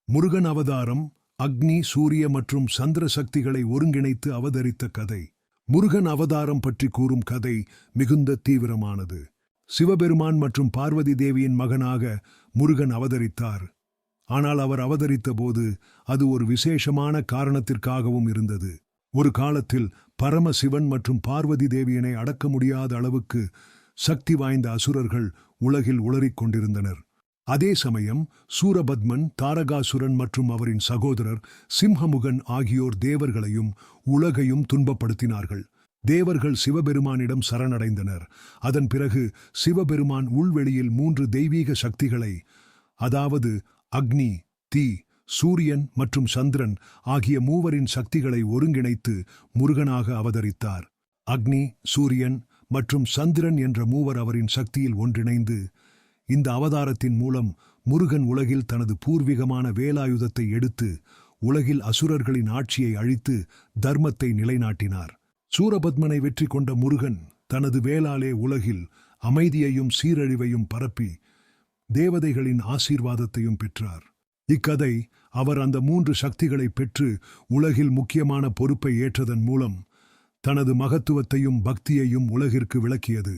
முருகன் அவதாரம் அக்னி, சூரிய மற்றும் சந்திர சக்திகளை ஒருங்கிணைத்து அவதரித்த கதை. முருகன் அவதாரம் பற்றி கூறும் கதை மிகுந்த தீவிரமானது. சிவபெருமான் மற்றும் பார்வதி தேவியின் மகனாக முருகன் அவதரித்தார். ஆனால் அவர் அவதரித்த போது அது ஒரு விசேஷமான காரணத்திற்காகவும் இருந்தது. ஒரு காலத்தில் பரமசிவன் மற்றும் பார்வதி தேவியினை அடக்க முடியாத அளவுக்கு சக்தி வாய்ந்த அசுரர்கள் உலகில் உளறிக் கொண்டிருந்தனர். அதே சமயம் சூரபத்மன், தாரகாசுரன் மற்றும் அவரின் சகோதரர் சிம்ஹமுகன் ஆகியோர் தேவர்களையும் உலகையும் துன்பப்படுத்தினார்கள். தேவர்கள் சிவபெருமானிடம் சரணடைந்தனர். அதன் பிறகு சிவபெருமான் உள்வெளியில் 3 தெய்வீக சக்திகளை, அதாவது அக்னி, தீ, சூரியன் மற்றும் சந்திரன் ஆகிய மூவரின் சக்திகளை ஒருங்கிணைத்து முருகனாக அவதரித்தார். அக்னி, சூரியன் மற்றும் சந்திரன் என்ற மூவர் அவரின் சக்தியில் ஒன்றிணைந்து இந்த அவதாரத்தின் மூலம் முருகன் உலகில் தனது பூர்வீகமான வேலாயுதத்தை எடுத்து உலகில் அசுரர்களின் ஆட்சியை அழித்து தர்மத்தை நிலைநாட்டினார். சூரபத்மனை வெற்றி கொண்ட முருகன் தனது வேலாலே உலகில் அமைதியையும் சீரழிவையும் பரப்பி தேவதைகளின் ஆசீர்வாதத்தையும் பெற்றார். இக்கதை அவர் அந்த 3 சக்திகளை பெற்று உலகில் முக்கியமான பொறுப்பை ஏற்றதன் மூலம் தனது மகத்துவத்தையும் பக்தியையும் உலகிற்கு விளக்கியது.